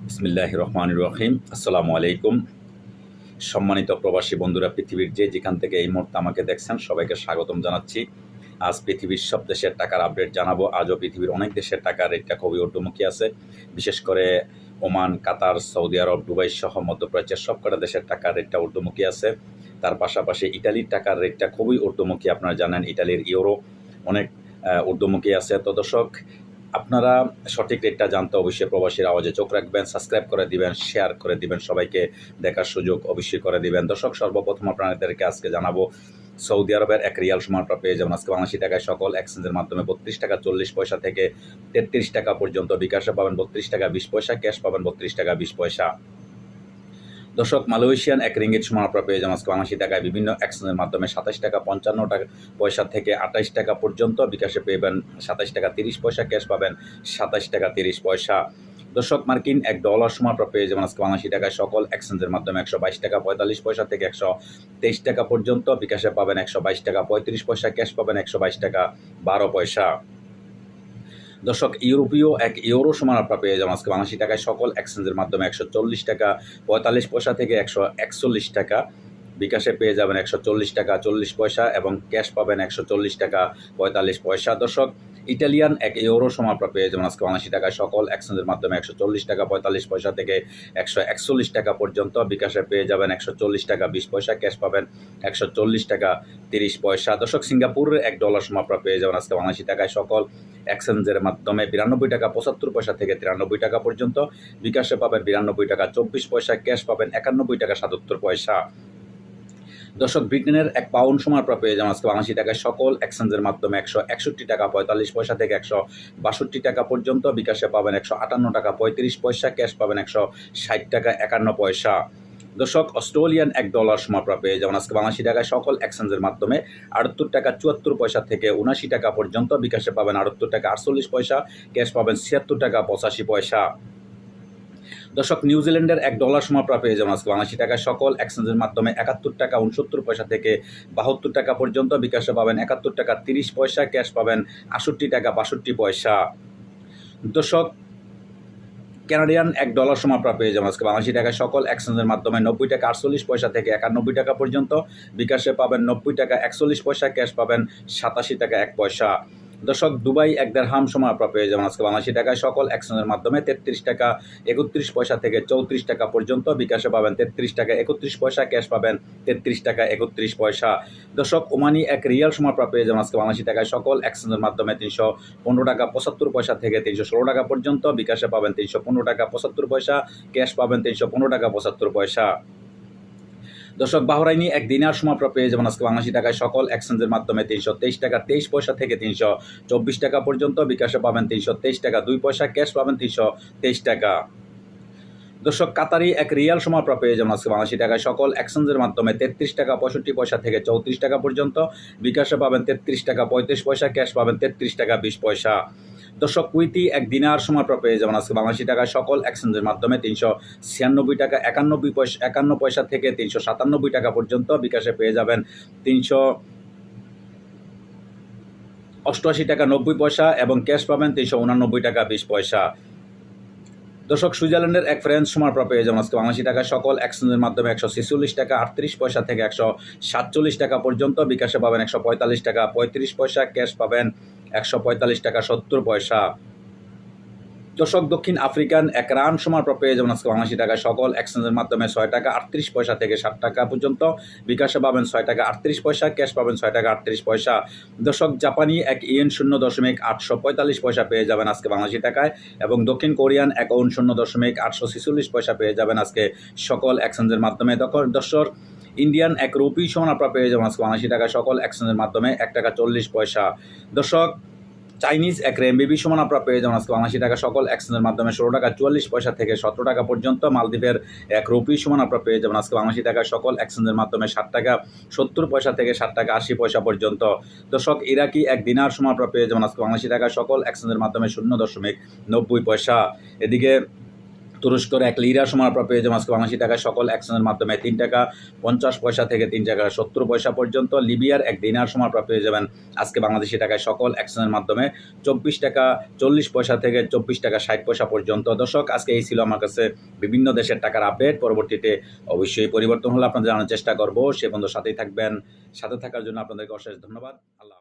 বিসমিল্লাহির রহমানির রহিম। আসসালামু আলাইকুম। সম্মানিত প্রবাসী বন্ধুরা, পৃথিবীর যেখান থেকে এই মুহূর্তে আমাকে দেখছেন সবাইকে স্বাগতম জানাচ্ছি। আজ পৃথিবীর সব দেশের টাকার আপডেট জানাবো। আজও পৃথিবীর অনেক দেশের টাকার রেটটা খুবই ঊর্ধ্বমুখী আছে। বিশেষ করে ওমান, কাতার, সৌদি আরব, দুবাই সহ মধ্যপ্রাচ্যের সবকটা দেশের টাকার রেটটা ঊর্ধ্বমুখী আছে। তার পাশাপাশি ইটালির টাকার রেটটা খুবই ঊর্ধ্বমুখী। আপনারা জানেন ইটালির ইউরো অনেক ঊর্ধ্বমুখী আছে। তো দর্শক, আপনারা সঠিক রেটটা জানতে অবশ্যই প্রবাসীর আওয়াজে চোখ রাখবেন, সাবস্ক্রাইব করে দিবেন, শেয়ার করে দিবেন, সবাইকে দেখার সুযোগ অবশ্যই করে দিবেন। দর্শক, সর্বপ্রথম আপনাদেরকে আজকে জানাবো সৌদি আরবের এক রিয়াল সমান আপনারা পেয়ে যাবেন আজকে বাংলাদেশি টাকায় সকল এক্সচেঞ্জের মাধ্যমে 32 টাকা 40 পয়সা থেকে 33 টাকা পর্যন্ত। বিকাশে পাবেন 32 টাকা 20 পয়সা, ক্যাশ পাবেন 32 টাকা 20 পয়সা। দর্শক, মালয়েশিয়ান এক রিঙ্গিত সমান আপনারা পেয়ে যাবেন আজকে বাংলাদেশি টাকায় বিভিন্ন এক্সচেঞ্জের মাধ্যমে 27 টাকা 55 টাকা পয়সা থেকে 28 টাকা পর্যন্ত। বিকাশে পেবেন 27 টাকা 30 পয়সা, ক্যাশ পাবেন 27 টাকা 30 পয়সা। দর্শক, মার্কিন $1 সমান আপনারা পেয়ে যাবেন আজকে বাংলাদেশি টাকায় সকল এক্সচেঞ্জের মাধ্যমে 122 টাকা 45 পয়সা থেকে 123 টাকা পর্যন্ত। বিকাশে পাবেন 122 টাকা 35 পয়সা, ক্যাশ পাবেন 122 টাকা 12 পয়সা। দর্শক, ইউরোপীয় এক ইউরো সমান আপনারা পেয়ে যাবেন আজকে বাংলাদেশি টাকায় সকল এক্সচেঞ্জের মাধ্যমে 140 টাকা 45 পয়সা থেকে 141 টাকা। বিকাশে পেয়ে যাবেন 140 টাকা 40 পয়সা এবং ক্যাশ পাবেন 140 টাকা 45 পয়সা। দর্শক, ইটালিয়ান এক ইউরো সমান আপনারা পেয়ে যাবেন আজকে বাংলাদেশি টাকায় সকল এক্সচেঞ্জের মাধ্যমে 140 টাকা 45 পয়সা থেকে 141 টাকা পর্যন্ত। বিকাশে পেয়ে যাবেন 140 টাকা 20 পয়সা, ক্যাশ পাবেন 140 টাকা 30 পয়সা। দর্শক, সিঙ্গাপুরের $1 সমান আপনারা পেয়ে যাবেন আজকে বাংলাদেশি টাকায় সকল এক্সচেঞ্জের মাধ্যমে 92 টাকা 75 পয়সা থেকে 93 টাকা পর্যন্ত। বিকাশে পাবেন 92 টাকা 24 পয়সা, ক্যাশ পাবেন 91 টাকা 77 পয়সা। দর্শক, ব্রিটেনের এক পাউন্ড সমান আপনারা পেয়ে যাবেন আজকে বাংলাদেশি টাকায় সকল এক্সচেঞ্জের মাধ্যমে 161 টাকা 45 পয়সা থেকে 162 টাকা পর্যন্ত। বিকাশে পাবেন 158 টাকা 35 পয়সা, ক্যাশ পাবেন 160 টাকা 51 পয়সা। দর্শক, অস্ট্রেলিয়ান $1 সমান আপনারা পেয়ে যাবেন আজকে বাংলাদেশি টাকায় সকল এক্সচেঞ্জের মাধ্যমে 78 টাকা 74 পয়সা থেকে 79 টাকা পর্যন্ত। বিকাশে পাবেন 78 টাকা 48 পয়সা, ক্যাশ পাবেন 76 টাকা 85 পয়সা। দর্শক, নিউজিল্যান্ডের $1 সমান আপনারা পেয়ে যাবেন আজকে বাংলাদেশি টাকায় সকল এক্সচেঞ্জের মাধ্যমে 71 টাকা 69 পয়সা থেকে 72 টাকা পর্যন্ত। বিকাশে পাবেন 71 টাকা 30 পয়সা, ক্যাশ পাবেন 68 টাকা 62 পয়সা। দর্শক, কানাডিয়ান $1 সমান আপনারা পেয়ে যাবেন আজকে বাংলাদেশি টাকায় সকল এক্সচেঞ্জের মাধ্যমে 90 টাকা 48 পয়সা থেকে 91 টাকা পর্যন্ত। বিকাশে পাবেন 90 টাকা 41 পয়সা, ক্যাশ পাবেন 87 টাকা 1 পয়সা। দর্শক, দুবাই এক দেড়হাম সমান আপনারা পেয়ে যাবেন আজকে বাংলাদেশি টাকায় সকল এক্সচেঞ্জের মাধ্যমে 33 টাকা 31 পয়সা থেকে 34 টাকা পর্যন্ত। বিকাশে পাবেন 33 টাকা 31 পয়সা, ক্যাশ পাবেন 33 টাকা 31 পয়সা। দর্শক, ওমানি এক রিয়াল সমান আপনারা পেয়ে যাবেন আজকে বাংলাদেশি টাকায় সকল এক্সচেঞ্জের মাধ্যমে 315 টাকা 75 পয়সা থেকে 316 টাকা পর্যন্ত। বিকাশে পাবেন 315 টাকা 75 পয়সা, ক্যাশ পাবেন 315 টাকা 75 পয়সা। দর্শক, বাহরাইনি এক দিনার সমান আপনারা পেয়ে যাবেন আজকে বাংলাদেশি টাকায় সকল এক্সচেঞ্জের মাধ্যমে 323 টাকা 23 পয়সা থেকে 324 টাকা পর্যন্ত। বিকাশে পাবেন 323 টাকা 2 পয়সা, ক্যাশ পাবেন 323 টাকা। দর্শক, কাতারি এক রিয়াল সমান আপনারা পেয়ে যাবেন আজকে বাংলাদেশি টাকায় সকল এক্সচেঞ্জের মাধ্যমে 33 টাকা 65 পয়সা থেকে 34 টাকা পর্যন্ত। বিকাশে পাবেন 33 টাকা 35 পয়সা, ক্যাশ পাবেন 33 টাকা 20 পয়সা। দর্শক, কুইতি এক দিনার সমান আপনারা পেয়ে যাবেন আজকে বাংলাদেশি টাকায় সকল এক্সচেঞ্জের মাধ্যমে 396 টাকা 51 পয়সা থেকে 397 টাকা পর্যন্ত। বিকাশে পেয়ে যাবেন 388 টাকা 90 পয়সা এবং ক্যাশ পাবেন 389 টাকা 20 পয়সা। দর্শক, সুইজারল্যান্ডের এক ফ্রেঞ্চ সমান আপনারা পেয়ে যাবেন আজকে বাংলাদেশি টাকায় সকল এক্সচেঞ্জের মাধ্যমে 146 টাকা 38 পয়সা থেকে 147 টাকা পর্যন্ত। বিকাশে পাবেন 145 টাকা 35 পয়সা, ক্যাশ পাবেন 145 টাকা 70 পয়সা। দর্শক, দক্ষিণ আফ্রিকান এক রান সমান আপনারা পেয়ে যাবেন আজকে বাংলাদেশি টাকায় সকল এক্সচেঞ্জের মাধ্যমে 6 টাকা 38 পয়সা থেকে 60 টাকা পর্যন্ত। বিকাশে পাবেন 6 টাকা 38 পয়সা, ক্যাশ পাবেন 6 টাকা 38 পয়সা। দর্শক, জাপানি এক ইয়েন 0.845 পয়সা পেয়ে যাবেন আজকে বাংলাদেশি টাকায় এবং দক্ষিণ কোরিয়ান এক ওন 0.846 পয়সা পেয়ে যাবেন আজকে সকল এক্সচেঞ্জের মাধ্যমে। দর্শক, ইন্ডিয়ান এক রুপি সমান আপনারা পেয়ে যাবেন আজকে বাংলাদেশি টাকায় সকল এক্সচেঞ্জের মাধ্যমে 1 টাকা 40 পয়সা। দর্শক, চাইনিজ এক রেমবিবি সমান আপনারা পেয়ে যাবেন আজকে বাংলাদেশি টাকা সকল এক্সচেঞ্জের মাধ্যমে 16 টাকা 44 পয়সা থেকে 17 টাকা পর্যন্ত। মালদ্বীপের এক রুপি সমান আপনারা পেয়ে যাবেন আজকে বাংলাদেশি টাকা সকল এক্সচেঞ্জের মাধ্যমে 7 টাকা 70 পয়সা থেকে 7 টাকা 80 পয়সা পর্যন্ত। দর্শক, ইরাকি এক দিনার সমান আপনারা পেয়ে যাবেন আজকে বাংলাদেশি টাকা সকল এক্সচেঞ্জের মাধ্যমে 0.90 পয়সা। এদিকে তুরস্কের 1 লিরা সমান আপনারা পেয়ে যাবেন আজকে বাংলাদেশি টাকায় সকল এক্সচেঞ্জের মাধ্যমে 3 টাকা 50 পয়সা থেকে 3 টাকা 70 পয়সা পর্যন্ত। লিবিয়ার 1 দিনার সমান আপনারা পেয়ে যাবেন আজকে বাংলাদেশি টাকায় সকল এক্সচেঞ্জের মাধ্যমে 24 টাকা 40 পয়সা থেকে 24 টাকা 60 পয়সা পর্যন্ত। দর্শক, আজকে এই ছিল আমার কাছে বিভিন্ন দেশের টাকার আপডেট। পরবর্তীতে অবশ্যই পরিবর্তন হলে আপনাদের জানার চেষ্টা করব। সে পর্যন্ত সাথেই থাকবেন। সাথে থাকার জন্য আপনাদেরকে অশেষ ধন্যবাদ। আল্লাহ।